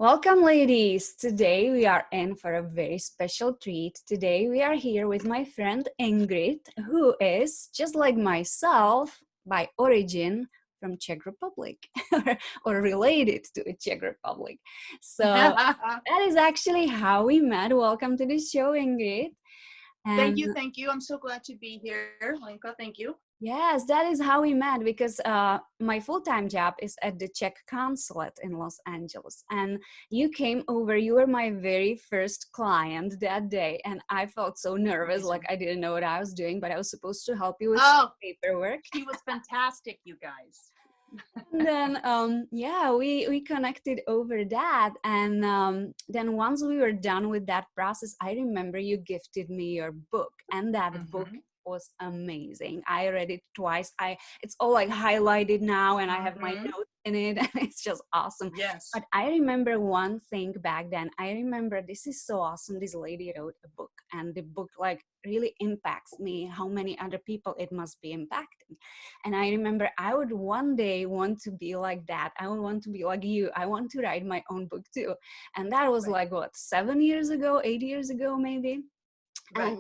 Welcome, ladies. Today we are in for a very special treat. Today we are here with my friend Ingrid, who is just like myself by origin from Czech Republic or related to the Czech Republic. So that is actually how we met. Welcome to the show, Ingrid. Thank And you. Thank you. I'm so glad to be here, Lenka. Thank you. yes, that is how we met because my full-time job is at the Czech consulate in Los Angeles. And you came over, you were my very first client that day. And I felt so nervous, like I didn't know what I was doing, but I was supposed to help you with some paperwork. She was fantastic, you guys. And then, we connected over that. And then once we were done with that process, I remember you gifted me your book. And that book was amazing. I read it twice. It's all like highlighted now and I have my notes in it and it's just awesome. Yes. But I remember one thing back then. I remember this is so awesome. This lady wrote a book and the book like really impacts me. How many other people it must be impacting. And I remember I would one day want to be like that. I would want to be like you. I want to write my own book too. And that was like what, 7 years ago, 8 years ago maybe. Right.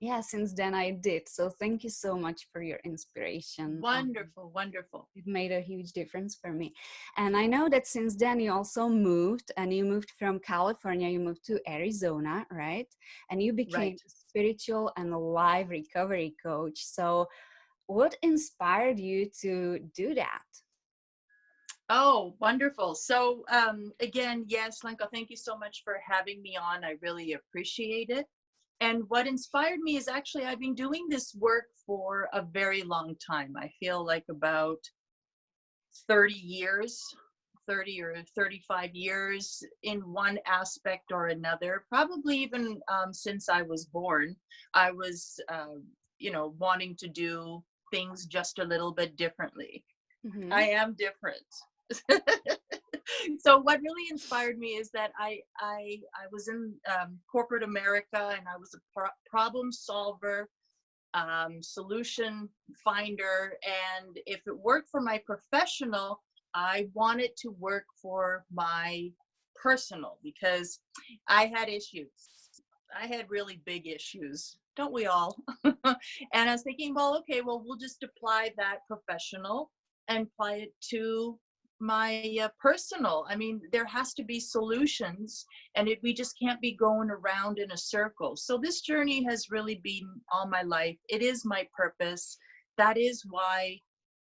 And since then I did. So thank you so much for your inspiration. Wonderful, wonderful. It made a huge difference for me. And I know that since then you also moved, and you moved from California, you moved to Arizona, right? And you became a spiritual and life recovery coach. So what inspired you to do that? Oh, wonderful. So again, yes, Lenka, thank you so much for having me on. I really appreciate it. And what inspired me is actually I've been doing this work for a very long time. I feel like about 30 years, 30 or 35 years in one aspect or another, probably even since I was born. I was, wanting to do things just a little bit differently. I am different. So what really inspired me is that I was in corporate America, and I was a problem solver, solution finder, and if it worked for my professional, I wanted to work for my personal, because I had issues. I had really big issues, don't we all? And I was thinking, well, okay, we'll just apply that professional and apply it to my personal. I mean, there has to be solutions, and we just can't be going around in a circle. So this journey has really been all my life. It is my purpose. That is why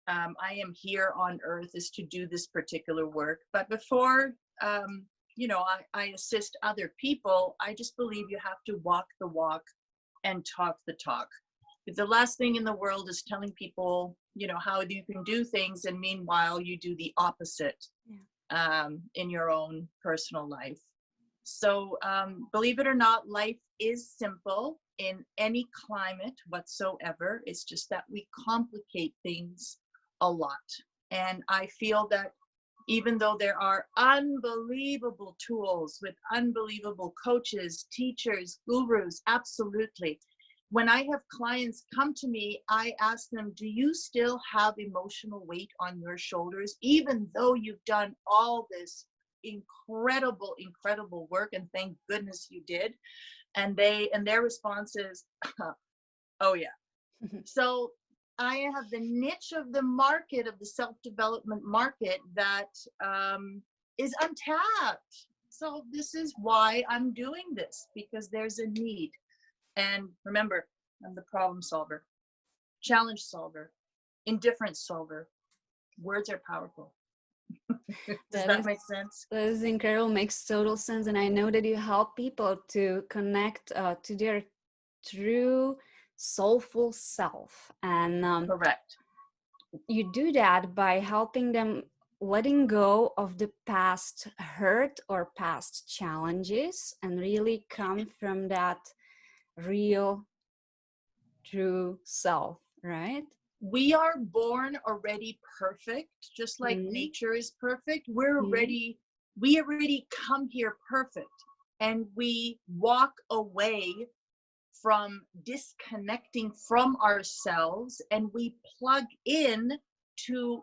I am here on earth, is to do this particular work. But before, I assist other people, I just believe you have to walk the walk and talk the talk. The last thing in the world is telling people, how you can do things, and meanwhile you do the opposite in your own personal life. So believe it or not, life is simple in any climate whatsoever. It's just that we complicate things a lot. And I feel that even though there are unbelievable tools with unbelievable coaches, teachers, gurus, absolutely. When I have clients come to me, I ask them, do you still have emotional weight on your shoulders, even though you've done all this incredible, incredible work? And thank goodness you did. And their response is, oh yeah. So I have the niche of the market, of the self-development market, that is untapped. So this is why I'm doing this, because there's a need. And remember, I'm the problem solver, challenge solver, indifference solver. Words are powerful. Does that make sense? That is incredible. Makes total sense. And I know that you help people to connect to their true soulful self. And correct. You do that by helping them letting go of the past hurt or past challenges and really come from that real, true self, right? We are born already perfect, just like nature is perfect. We already come here perfect, and we walk away from disconnecting from ourselves, and we plug in to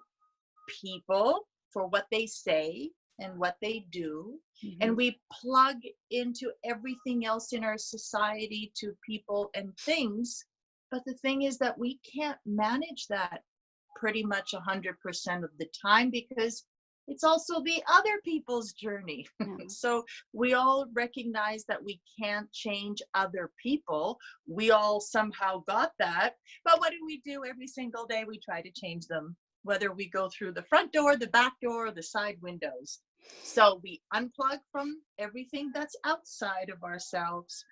people for what they say, and what they do, Mm-hmm. and we plug into everything else in our society, to people and things. But the thing is that we can't manage that pretty much 100% of the time, because it's also the other people's journey. Yeah. So we all recognize that we can't change other people. We all somehow got that. But what do we do every single day? We try to change them, whether we go through the front door, the back door, or the side windows. So we unplug from everything that's outside of ourselves,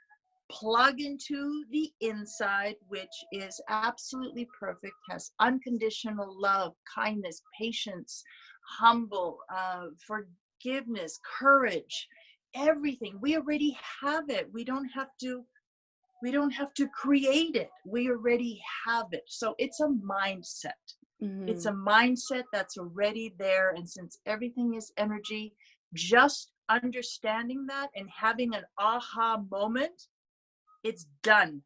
plug into the inside, which is absolutely perfect, has unconditional love, kindness, patience, humble, forgiveness, courage, everything. We already have it. We don't have to create it. We already have it. So it's a mindset. It's a Mm-hmm. mindset that's already there. And since everything is energy, just understanding that and having an aha moment, it's done.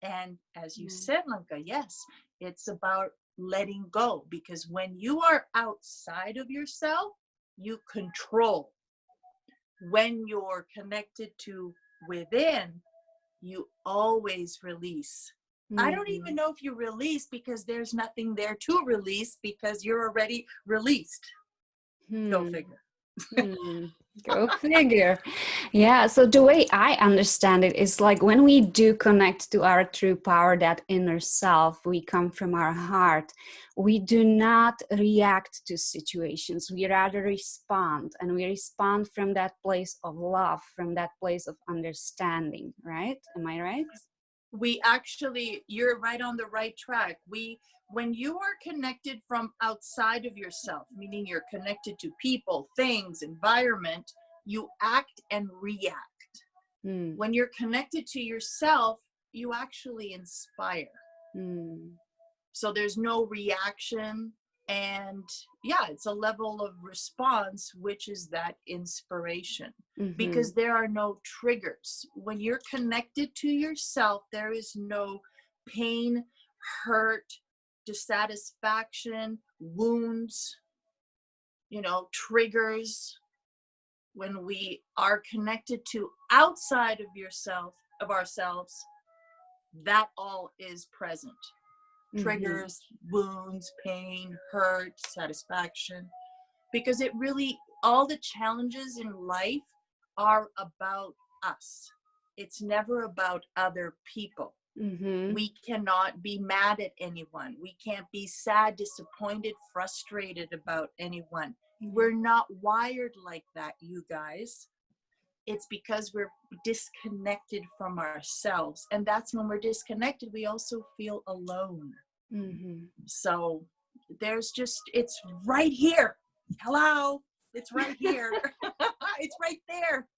And as you Yeah. said, Lanka, yes, it's about letting go, because when you are outside of yourself, you control. When you're connected to within, you always release. I don't Mm-hmm. even know if you release, because there's nothing there to release, because you're already released. Go Hmm. figure. Hmm. Go figure. Yeah. So the way I understand it is like when we do connect to our true power, that inner self, we come from our heart. We do not react to situations. We rather respond, and we respond from that place of love, from that place of understanding. Right? Am I right? We actually, you're right on the right track. When you are connected from outside of yourself, meaning you're connected to people, things, environment, you act and react. Hmm. When you're connected to yourself, you actually inspire. Hmm. So there's no reaction. And yeah, it's a level of response, which is that inspiration, Mm-hmm. because there are no triggers. When you're connected to yourself, there is no pain, hurt, dissatisfaction, wounds, triggers. When we are connected to outside of yourself, of ourselves, that all is present. Mm-hmm. Triggers, wounds, pain, hurt, satisfaction, because it really, all the challenges in life are about us. It's never about other people. Mm-hmm. We cannot be mad at anyone. We can't be sad, disappointed, frustrated about anyone. Yeah. We're not wired like that, you guys. It's because we're disconnected from ourselves. And that's when we're disconnected, we also feel alone. Mm-hmm. So it's right here. Hello, it's right here. It's right there.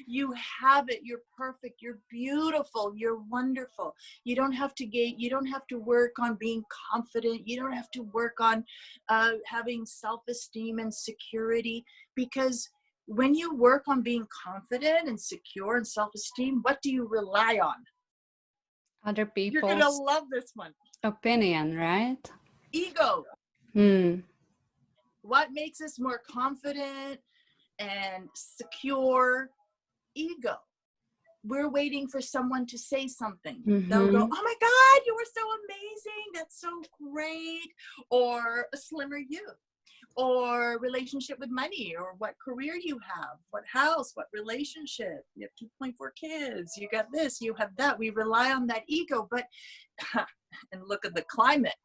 You have it. You're perfect. You're beautiful. You're wonderful. You don't have to work on being confident. You don't have to work on having self-esteem and security, because when you work on being confident and secure and self-esteem, what do you rely on? Other You're going to people's love this one. opinion, right? Ego. Hmm. What makes us more confident and secure? Ego. We're waiting for someone to say something. They'll go, Mm-hmm. oh my God, you were so amazing. That's so great. Or a slimmer you. Or relationship with money, or what career you have, what house, what relationship. You have 2.4 kids. You got this, you have that. We rely on that ego. But, and look at the climate.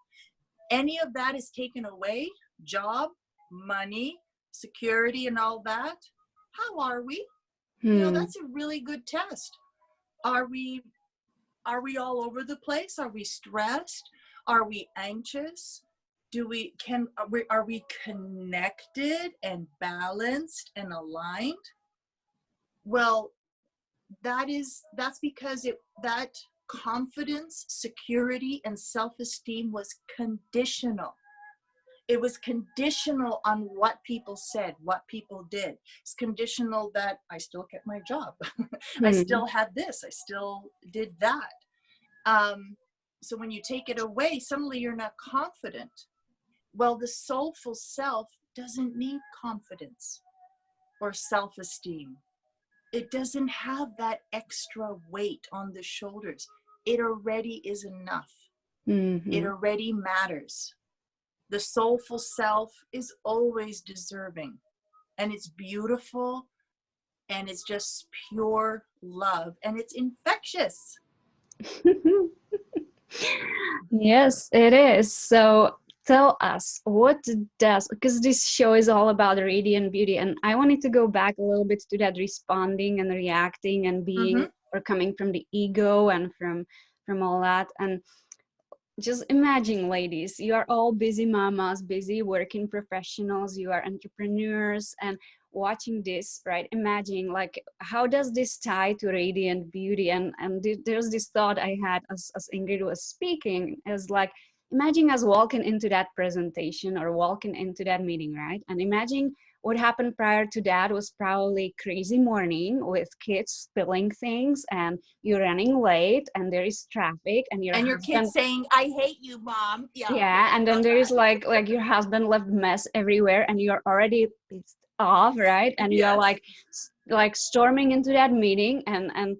Any of that is taken away, job, money, security, and all that. How are we? Hmm. That's a really good test. Are we all over the place? Are we stressed? Are we anxious? Are we connected and balanced and aligned? Well, that's because that confidence, security, and self-esteem was conditional. It was conditional on what people said, what people did. It's conditional that I still kept my job. I Hmm. still had this. I still did that. So when you take it away, suddenly you're not confident. Well, the soulful self doesn't need confidence. or self-esteem. It doesn't have that extra weight on the shoulders. It already is enough. It Mm-hmm. already matters. The soulful self is always deserving, and it's beautiful, and it's just pure love, and it's infectious. Yes, it is. So tell us, what does, because this show is all about radiant beauty, and I wanted to go back a little bit to that responding and reacting and being Mm-hmm. or coming from the ego and from all that. And just imagine, ladies, you are all busy mamas, busy working professionals, you are entrepreneurs, and watching this, right? Imagine, like, how does this tie to radiant beauty? And there's this thought I had as Ingrid was speaking, is like, imagine us walking into that presentation or walking into that meeting, right? And imagine what happened prior to that was probably crazy morning with kids spilling things, and you're running late, and there is traffic, and your And your husband, kid's saying, I hate you, mom. Yeah, okay, yeah, I and then got there is that. like your husband left mess everywhere, and you're already pissed off, right? And you're Yes. like storming into that meeting, and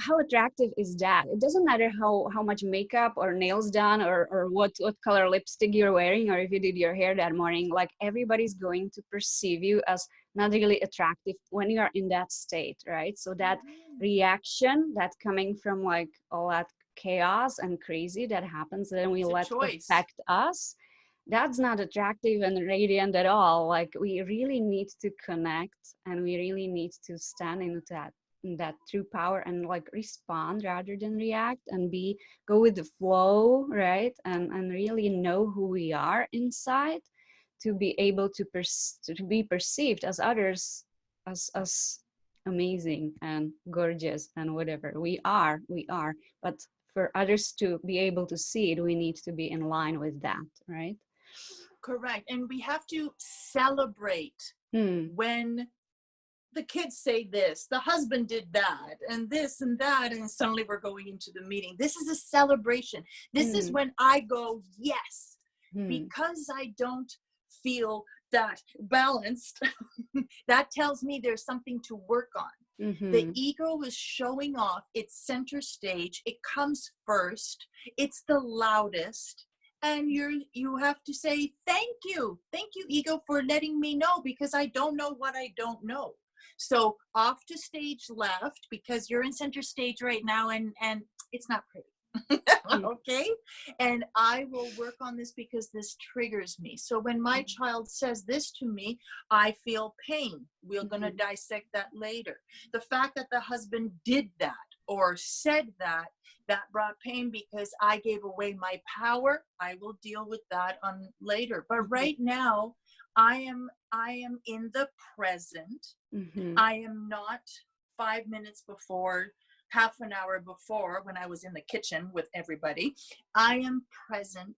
how attractive is that? It doesn't matter how much makeup or nails done, or what color lipstick you're wearing, or if you did your hair that morning. Like, everybody's going to perceive you as not really attractive when you are in that state, right? So that reaction that coming from like all that chaos and crazy that happens, then we It's a let choice. affect us, that's not attractive and radiant at all. Like, we really need to connect, and we really need to stand into that true power and like respond rather than react, and be go with the flow, right? And really know who we are inside, to be able to be perceived as others, as amazing and gorgeous and whatever we are. But for others to be able to see it, we need to be in line with that, right? Correct. And we have to celebrate Hmm. when the kids say this, the husband did that, and this and that, and suddenly we're going into the meeting. This is a celebration. This is Hmm. when I go, yes, Hmm. because I don't feel that balanced. That tells me there's something to work on. The Mm-hmm. ego is showing off its center stage. It comes first. It's the loudest. And you have to say, thank you, ego, for letting me know, because I don't know what I don't know. So off to stage left, because you're in center stage right now, and it's not pretty. Okay, and I will work on this because this triggers me. So when my child says this to me, I feel pain. We're going to Mm-hmm. dissect that later. The fact that the husband did that or said that, that brought pain because I gave away my power. I will deal with that on later. But right now, I am in the present. Mm-hmm. I am not 5 minutes before, half an hour before, when I was in the kitchen with everybody. I am present.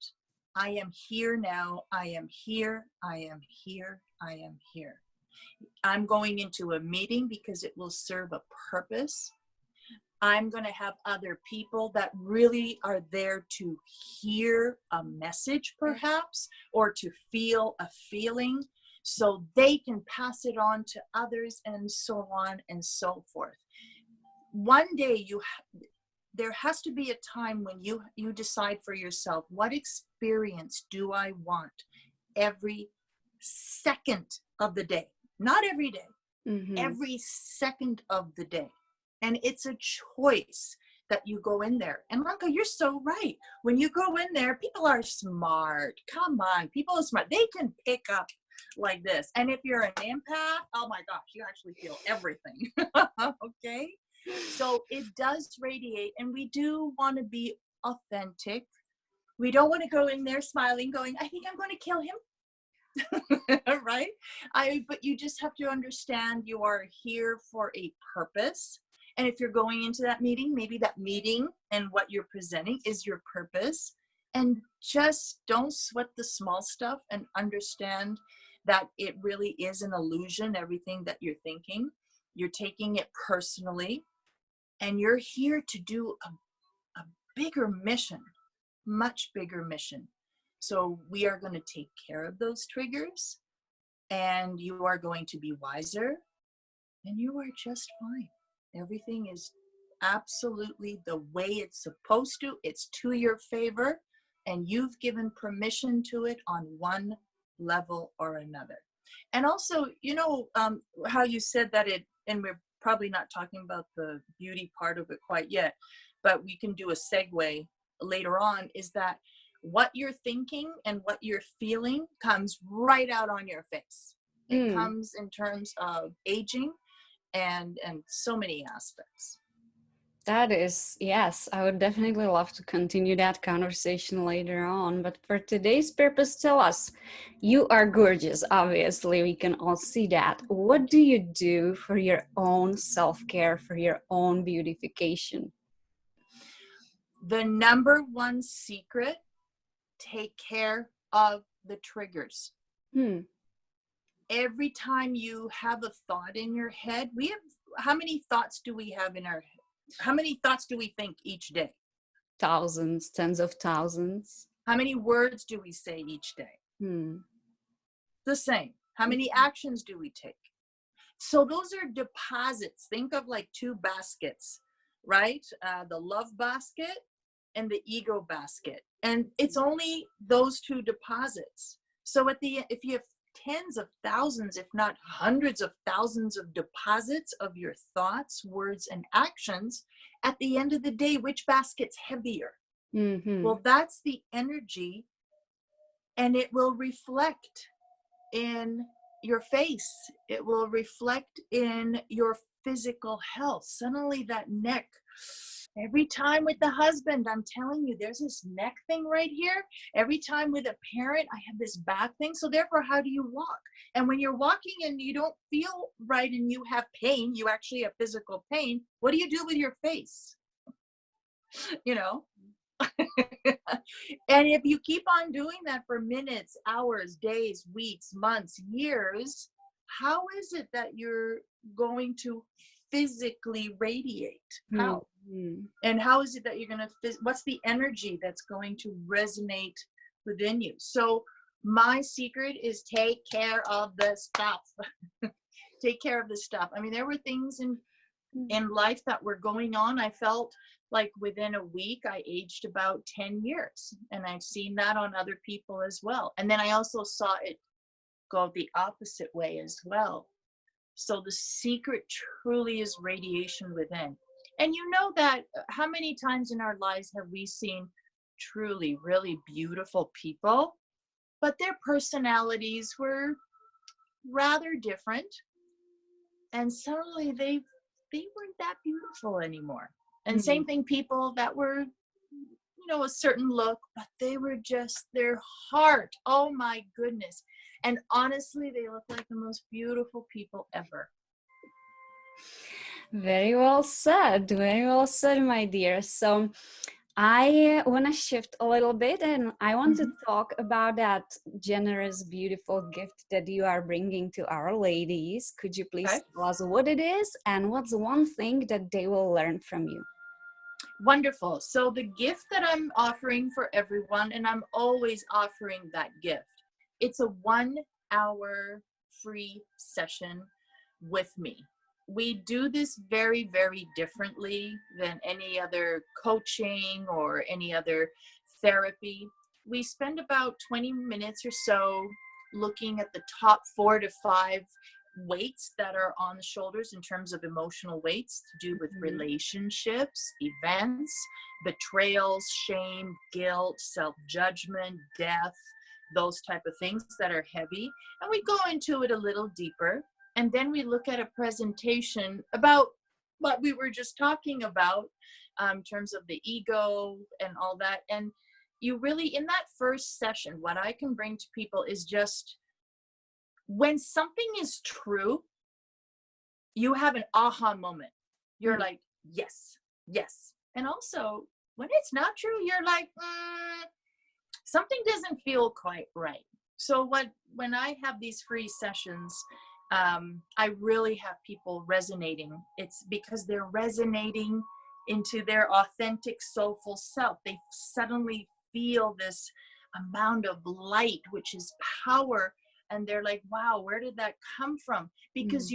I am here now. I am here. I am here. I am here. I'm going into a meeting because it will serve a purpose. I'm going to have other people that really are there to hear a message, perhaps, or to feel a feeling, so they can pass it on to others, and so on and so forth. One day there has to be a time when you decide for yourself, what experience do I want every second of the day? Not every day, Mm-hmm. every second of the day. And it's a choice that you go in there. And Ranka, you're so right. When you go in there, people are smart. Come on, people are smart. They can pick up like this. And if you're an empath, oh my gosh, you actually feel everything. Okay? So it does radiate, and we do want to be authentic. We don't want to go in there smiling, going, I think I'm going to kill him. Right? But you just have to understand you are here for a purpose. And if you're going into that meeting, maybe that meeting and what you're presenting is your purpose. And just don't sweat the small stuff, and understand that it really is an illusion, everything that you're thinking. You're taking it personally, and you're here to do a bigger mission, much bigger mission. So we are going to take care of those triggers, and you are going to be wiser. and you are just fine. Everything is absolutely the way it's supposed to. It's to your favor, and you've given permission to it on one level or another. And also, how you said that and we're probably not talking about the beauty part of it quite yet, but we can do a segue later on, is that what you're thinking and what you're feeling comes right out on your face. It Mm. comes in terms of aging and so many aspects. That is, yes, I would definitely love to continue that conversation later on. But for today's purpose, tell us, you are gorgeous, obviously, we can all see that. What do you do for your own self care, for your own beautification? The number one secret: take care of the triggers. Hmm. Every time you have a thought in your head, how many thoughts do we have in our head? How many thoughts do we think each day? Thousands, tens of thousands. How many words do we say each day? Hmm. The same. How many actions do we take? So those are deposits. Think of like two baskets, right? The love basket and the ego basket. And it's only those two deposits. So if you have tens of thousands, if not hundreds of thousands of deposits of your thoughts, words, and actions, at the end of the day, which basket's heavier? Mm-hmm. Well, that's the energy, and it will reflect in your face. It will reflect in your physical health. Suddenly that neck, every time with the husband, I'm telling you, there's this neck thing right here. Every time with a parent, I have this back thing. So therefore, how do you walk? And when you're walking and you don't feel right and you have pain, you actually have physical pain, what do you do with your face? You know? And if you keep on doing that for minutes, hours, days, weeks, months, years, how is it that you're going to physically radiate? How? Mm-hmm. And how is it that you're going to, what's the energy that's going to resonate within you? So my secret is take care of the stuff. Take care of the stuff. I mean, there were things in life that were going on. I felt like within a week I aged about 10 years, and I've seen that on other people as well. And then I also saw it go the opposite way as well. So the secret truly is radiation within. And you know that how many times in our lives have we seen truly really beautiful people, but their personalities were rather different, and suddenly they weren't that beautiful anymore. And Mm-hmm. same thing, people that were, a certain look, but they were just their heart. Oh my goodness. And honestly, they look like the most beautiful people ever. Very well said. Very well said, my dear. So I want to shift a little bit and I want to talk about that generous, beautiful gift that you are bringing to our ladies. Could you Okay. please tell us what it is and what's one thing that they will learn from you? Wonderful. So the gift that I'm offering for everyone, and I'm always offering that gift, it's a 1 hour free session with me. We do this very, very differently than any other coaching or any other therapy. We spend about 20 minutes or so looking at the top 4 to 5 weights that are on the shoulders in terms of emotional weights to do with relationships, events, betrayals, shame, guilt, self-judgment, death, those type of things that are heavy. And we go into it a little deeper. And then we look at a presentation about what we were just talking about in terms of the ego and all that. And you really, in that first session, what I can bring to people is just when something is true, you have an aha moment. You're like, yes, yes. And also, when it's not true, you're like, something doesn't feel quite right. So when I have these free sessions, I really have people resonating. It's because they're resonating into their authentic soulful self. They suddenly feel this amount of light, which is power, and they're like, wow, where did that come from? Because Mm.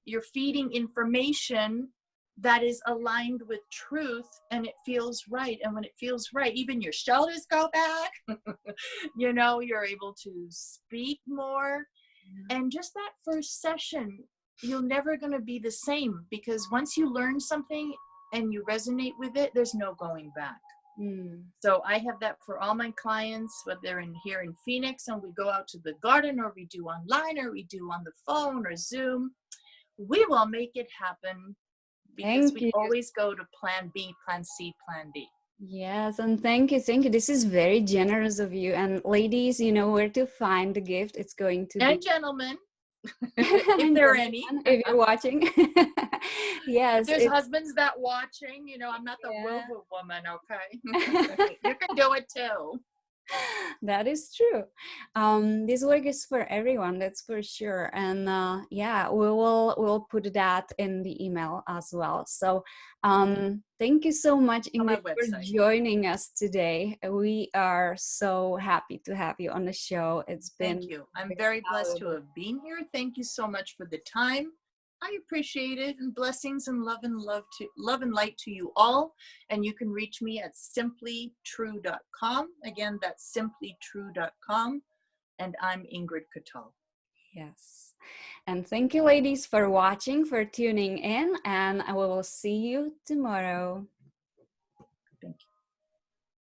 you're feeding information that is aligned with truth, and it feels right. And when it feels right, even your shoulders go back. You're able to speak more. And just that first session, you're never going to be the same, because once you learn something and you resonate with it, there's no going back. Mm. So I have that for all my clients, whether they're here in Phoenix and we go out to the garden, or we do online, or we do on the phone or Zoom. We will make it happen, because Thank we you. always go to plan B, plan C, plan D. Yes, and thank you, thank you. This is very generous of you. And ladies, you know where to find the gift. It's going to And be gentlemen, if and there are any. gentlemen, if you're watching. If Yes, there's it's husbands that watching, I'm not the yeah. robot woman, okay? You can do it too. That is true. This work is for everyone, that's for sure. And yeah, we'll put that in the email as well. So thank you so much, On my Ingrid, for website. joining us today. We are so happy to have you on the show. It's been Thank you. I'm very very blessed to valuable. have been here. Thank you so much for the time. I appreciate it, and blessings and love and light to you all. And you can reach me at simplytrue.com. Again, that's simplytrue.com. And I'm Ingrid Katal. Yes. And thank you, ladies, for watching, for tuning in, and I will see you tomorrow.